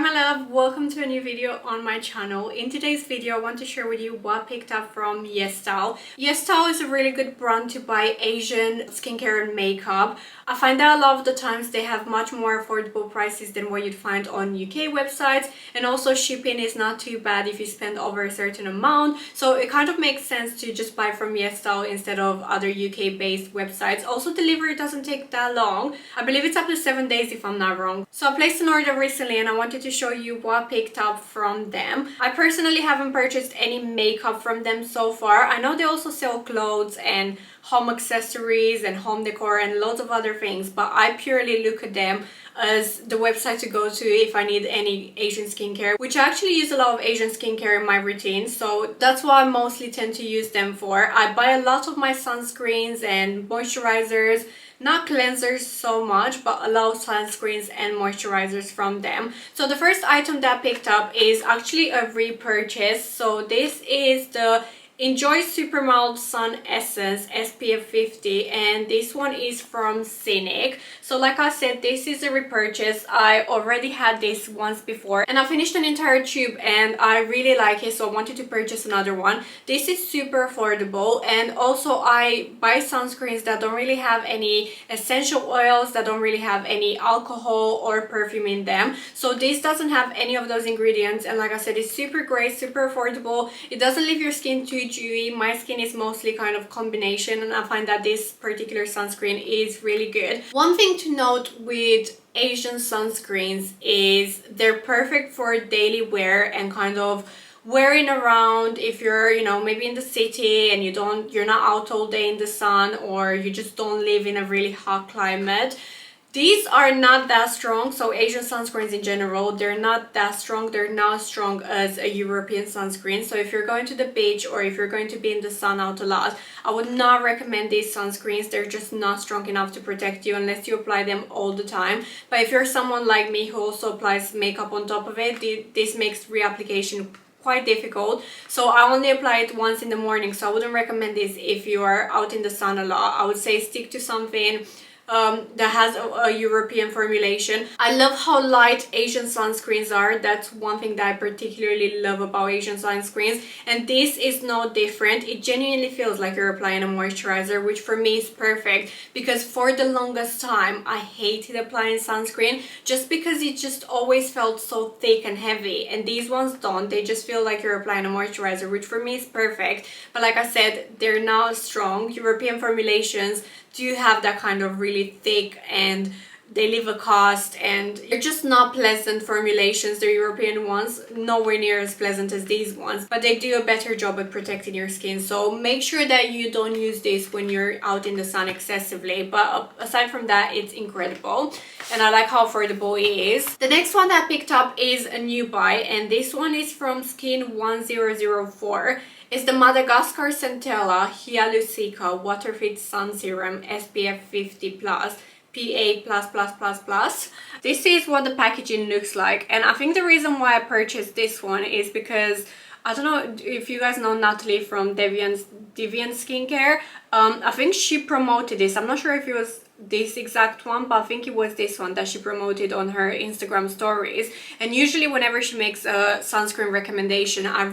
my love, welcome to a new video on my channel. In today's video I want to share with you what I picked up from YESSTYLE. YESSTYLE is a really good brand to buy Asian skincare and makeup. I find that a lot of the times they have much more affordable prices than what you'd find on UK websites, and also shipping is not too bad if you spend over a certain amount, so it kind of makes sense to just buy from YESSTYLE instead of other UK based websites. Also, delivery doesn't take that long. I believe it's up to 7 days if I'm not wrong. So I placed an order recently and I wanted to show you what I picked up from them. I personally haven't purchased any makeup from them so far. I know they also sell clothes and home accessories and home decor and loads of other things, but I purely look at them as the website to go to if I need any Asian skincare, which I actually use a lot of Asian skincare in my routine, so that's what I mostly tend to use them for. I buy a lot of my sunscreens and moisturizers, not cleansers so much, but a lot of sunscreens and moisturizers from them. So the first item that I picked up is actually a repurchase. So this is the Enjoy Super Mild Sun Essence SPF 50, and this one is from Scinic. So like I said, this is a repurchase. I already had this once before and I finished an entire tube and I really like it, so I wanted to purchase another one. This is super affordable, and also I buy sunscreens that don't really have any essential oils, that don't really have any alcohol or perfume in them. So this doesn't have any of those ingredients, and like I said, it's super great, super affordable. It doesn't leave your skin too dewy. My skin is mostly kind of combination, and I find that this particular sunscreen is really good. One thing to note with Asian sunscreens is they're perfect for daily wear and kind of wearing around if you're, you know, maybe in the city and you're not out all day in the sun, or you just don't live in a really hot climate. These are not that strong. So Asian sunscreens in general, they're not that strong. They're not as strong as a European sunscreen. So if you're going to the beach or if you're going to be in the sun out a lot, I would not recommend these sunscreens. They're just not strong enough to protect you unless you apply them all the time. But if you're someone like me who also applies makeup on top of it, this makes reapplication quite difficult. So I only apply it once in the morning. So I wouldn't recommend this if you are out in the sun a lot. I would say stick to something that has a European formulation. I love how light Asian sunscreens are. That's one thing that I particularly love about Asian sunscreens, and this is no different. It genuinely feels like you're applying a moisturizer, which for me is perfect, because for the longest time I hated applying sunscreen just because it just always felt so thick and heavy, and these ones don't. They just feel like you're applying a moisturizer, which for me is perfect. But like I said, they're not strong. European formulations do have that kind of really thick, and they leave a cast, and they're just not pleasant formulations. The European ones, nowhere near as pleasant as these ones, but they do a better job at protecting your skin. So make sure that you don't use this when you're out in the sun excessively. But aside from that, it's incredible, and I like how affordable it is. The next one that I picked up is a new buy, and this one is from Skin 1004. It's the Madagascar Centella Hyalu-Cica Water Fit Sun Serum SPF 50+. PA++++. This is what the packaging looks like, and I think the reason why I purchased this one is because I don't know if you guys know Natalie from Deviant Skincare. I think she promoted this. I'm not sure if it was this exact one, but I think it was this one that she promoted on her Instagram stories. And usually whenever she makes a sunscreen recommendation, I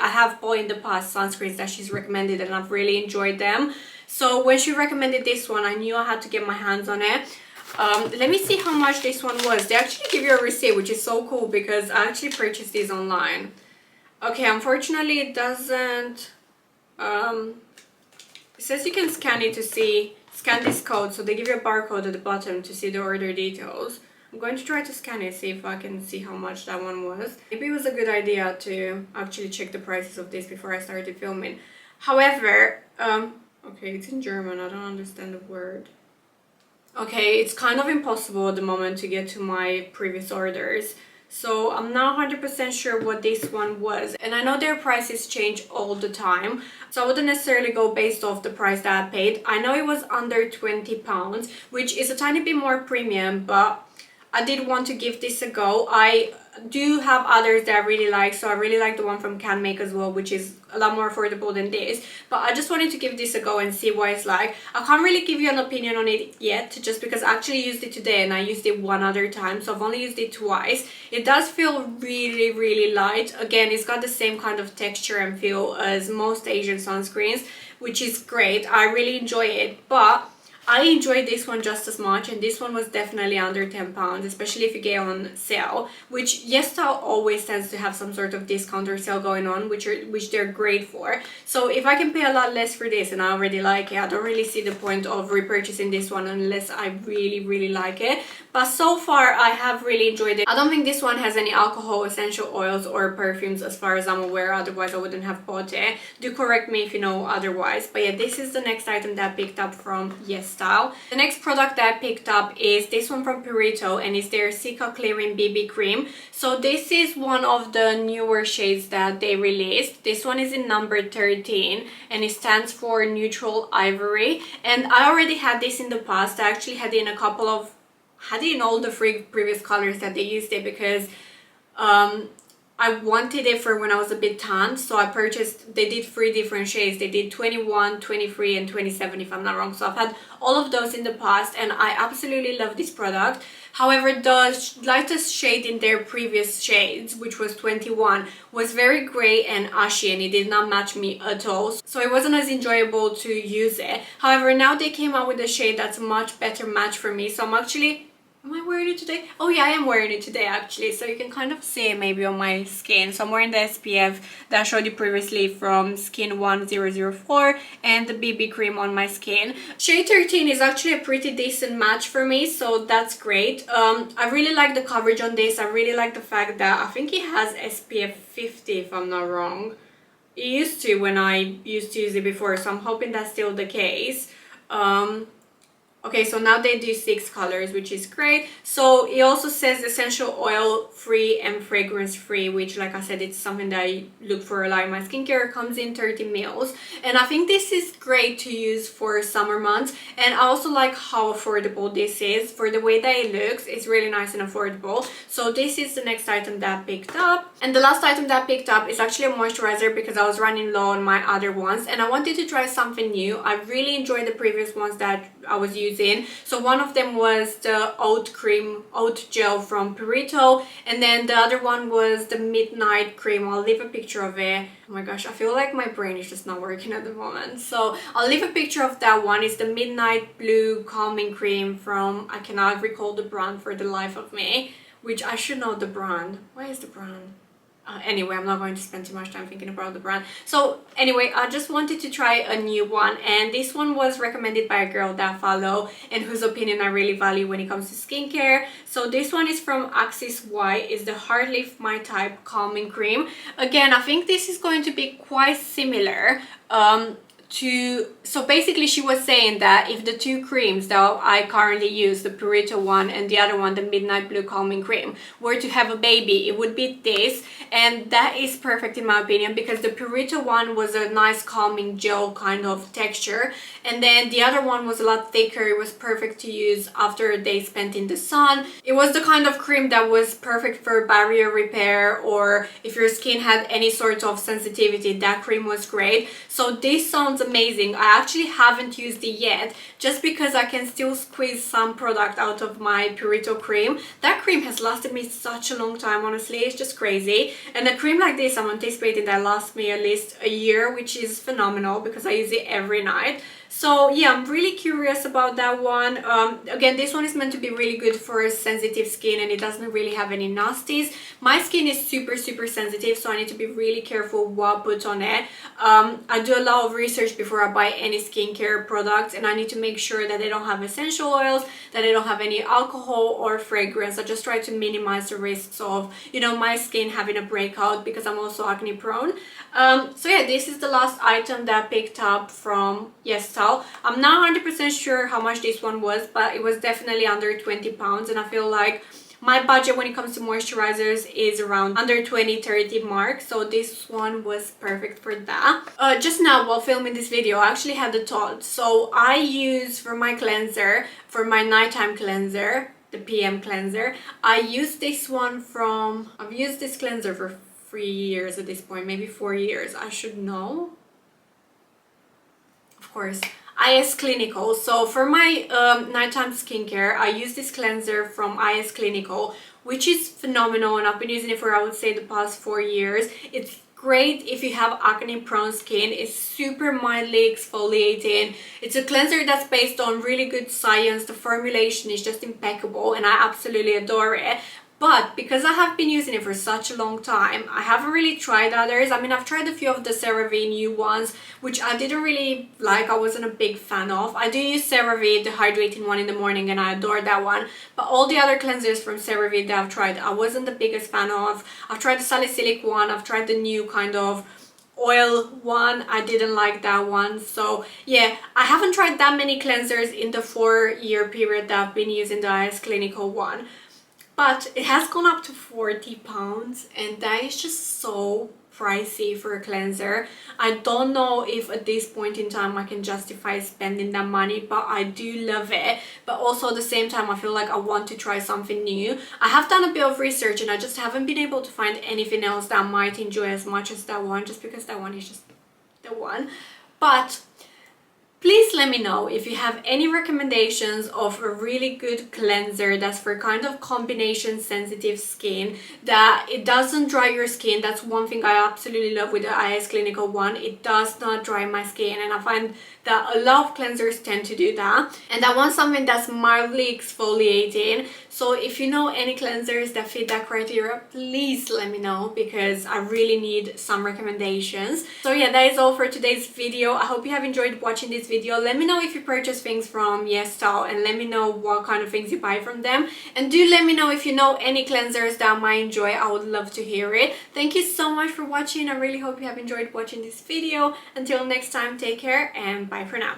have bought in the past sunscreens that she's recommended and I've really enjoyed them. So when she recommended this one, I knew I had to get my hands on it. Let me see how much this one was. They actually give you a receipt, which is so cool because I actually purchased these online. Okay, unfortunately it doesn't, it says you can scan it to scan this code, so they give you a barcode at the bottom to see the order details. I'm going to try to scan it, see if I can see how much that one was. Maybe it was a good idea to actually check the prices of this before I started filming. However, okay, it's in German, I don't understand the word. Okay, it's kind of impossible at the moment to get to my previous orders, so I'm not 100% sure what this one was, and I know their prices change all the time, so I wouldn't necessarily go based off the price that I paid. I know it was under £20, which is a tiny bit more premium, but I did want to give this a go. I do have others that I really like. So I really like the one from Can Make as well, which is a lot more affordable than this. But I just wanted to give this a go and see what it's like. I can't really give you an opinion on it yet, just because I actually used it today and I used it one other time, so I've only used it twice. It does feel really, really light. Again, it's got the same kind of texture and feel as most Asian sunscreens, which is great. I really enjoy it, but I enjoyed this one just as much, and this one was definitely under £10, especially if you get on sale, which YESSTYLE always tends to have some sort of discount or sale going on, which they're great for. So if I can pay a lot less for this and I already like it, I don't really see the point of repurchasing this one unless I really, really like it. But so far I have really enjoyed it. I don't think this one has any alcohol, essential oils or perfumes as far as I'm aware, otherwise I wouldn't have bought it. Do correct me if you know otherwise. But yeah, this is the next item that I picked up from YESSTYLE. The next product that I picked up is this one from Purito, and it's their Cica Clearing BB Cream. So this is one of the newer shades that they released. This one is in number 13 and it stands for Neutral Ivory. And I already had this in the past. I actually had it in all the previous colors that they used it, because I wanted it for when I was a bit tanned, so I purchased, they did 3 different shades. They did 21, 23 and 27 if I'm not wrong. So I've had all of those in the past and I absolutely love this product. However, the lightest shade in their previous shades, which was 21, was very grey and ashy and it did not match me at all. So it wasn't as enjoyable to use it. However, now they came out with a shade that's a much better match for me. So I'm actually... Am I wearing it today? Oh yeah, I am wearing it today actually, so you can kind of see it maybe on my skin. So I'm wearing the SPF that I showed you previously from Skin 1004 and the BB cream on my skin. Shade 13 is actually a pretty decent match for me, so that's great. I really like the coverage on this. I really like the fact that I think it has SPF 50 if I'm not wrong. It used to when I used to use it before, so I'm hoping that's still the case. Okay, so now they do 6 colors, which is great. So it also says essential oil free and fragrance free, which, like I said, it's something that I look for a lot in my skincare. It comes in 30 mils, and I think this is great to use for summer months. And I also like how affordable this is. For the way that it looks, it's really nice and affordable. So this is the next item that I picked up. And the last item that I picked up is actually a moisturizer, because I was running low on my other ones and I wanted to try something new. I really enjoyed the previous ones that I was using. So one of them was the oat gel from Purito, and then the other one was the Midnight Cream. I'll leave a picture of it. Oh my gosh, I feel like my brain is just not working at the moment, so I'll leave a picture of that one. It's the Midnight Blue Calming Cream from, I cannot recall the brand for the life of me, which I should know the brand. Where is the brand? Anyway, I'm not going to spend too much time thinking about the brand. So anyway, I just wanted to try a new one, and this one was recommended by a girl that I follow and whose opinion I really value when it comes to skincare. So this one is from Axis Y. Is the Heartleaf My Type Calming Cream. Again, I think this is going to be quite similar so basically she was saying that if the 2 creams that I currently use, the Purito one and the other one, the Midnight Blue Calming Cream, were to have a baby, it would be this. And that is perfect in my opinion, because the Purito one was a nice calming gel kind of texture, and then the other one was a lot thicker. It was perfect to use after a day spent in the sun. It was the kind of cream that was perfect for barrier repair, or if your skin had any sort of sensitivity, that cream was great. So this sounds amazing. I actually haven't used it yet, just because I can still squeeze some product out of my Purito cream. That cream has lasted me such a long time, honestly. It's just crazy. And a cream like this, I'm anticipating that lasts me at least a year, which is phenomenal because I use it every night. So yeah, I'm really curious about that one. Again, this one is meant to be really good for sensitive skin, and it doesn't really have any nasties. My skin is super sensitive, so I need to be really careful what I put on it. I do a lot of research before I buy any skincare products, and I need to make sure that they don't have essential oils, that they don't have any alcohol or fragrance. I just try to minimize the risks of, you know, my skin having a breakout, because I'm also acne prone. So yeah, this is the last item that I picked up from YESSTYLE. I'm not 100% sure how much this one was, but it was definitely under £20, and I feel like my budget when it comes to moisturizers is around under 20-30 mark, so this one was perfect for that. Just now while filming this video, I actually had a thought. So I use for my cleanser, for my nighttime cleanser, the PM cleanser. I've used this cleanser for 3 years at this point, maybe 4 years, I should know. Of course, IS Clinical. So for my nighttime skincare, I use this cleanser from IS Clinical, which is phenomenal, and I've been using it for, I would say, the past 4 years. It's great if you have acne prone skin. It's super mildly exfoliating. It's a cleanser that's based on really good science. The formulation is just impeccable and I absolutely adore it. But because I have been using it for such a long time, I haven't really tried others. I mean, I've tried a few of the CeraVe new ones, which I didn't really like. I wasn't a big fan of. I do use CeraVe, the hydrating one in the morning, and I adore that one. But all the other cleansers from CeraVe that I've tried, I wasn't the biggest fan of. I've tried the salicylic one. I've tried the new kind of oil one. I didn't like that one. So yeah, I haven't tried that many cleansers in the 4-year period that I've been using the IS Clinical one. But it has gone up to £40, and that is just so pricey for a cleanser. I don't know if at this point in time I can justify spending that money, but I do love it. But also at the same time, I feel like I want to try something new. I have done a bit of research and I just haven't been able to find anything else that I might enjoy as much as that one, just because that one is just the one. But please let me know if you have any recommendations of a really good cleanser that's for kind of combination sensitive skin, that it doesn't dry your skin. That's one thing I absolutely love with the IS Clinical one. It does not dry my skin, and I find that a lot of cleansers tend to do that. And I want something that's mildly exfoliating. So if you know any cleansers that fit that criteria, please let me know, because I really need some recommendations. So yeah, that is all for today's video. I hope you have enjoyed watching this video. Let me know if you purchase things from YESSTYLE, and let me know what kind of things you buy from them. And do let me know if you know any cleansers that I might enjoy. I would love to hear it. Thank you so much for watching. I really hope you have enjoyed watching this video. Until next time, take care and bye for now.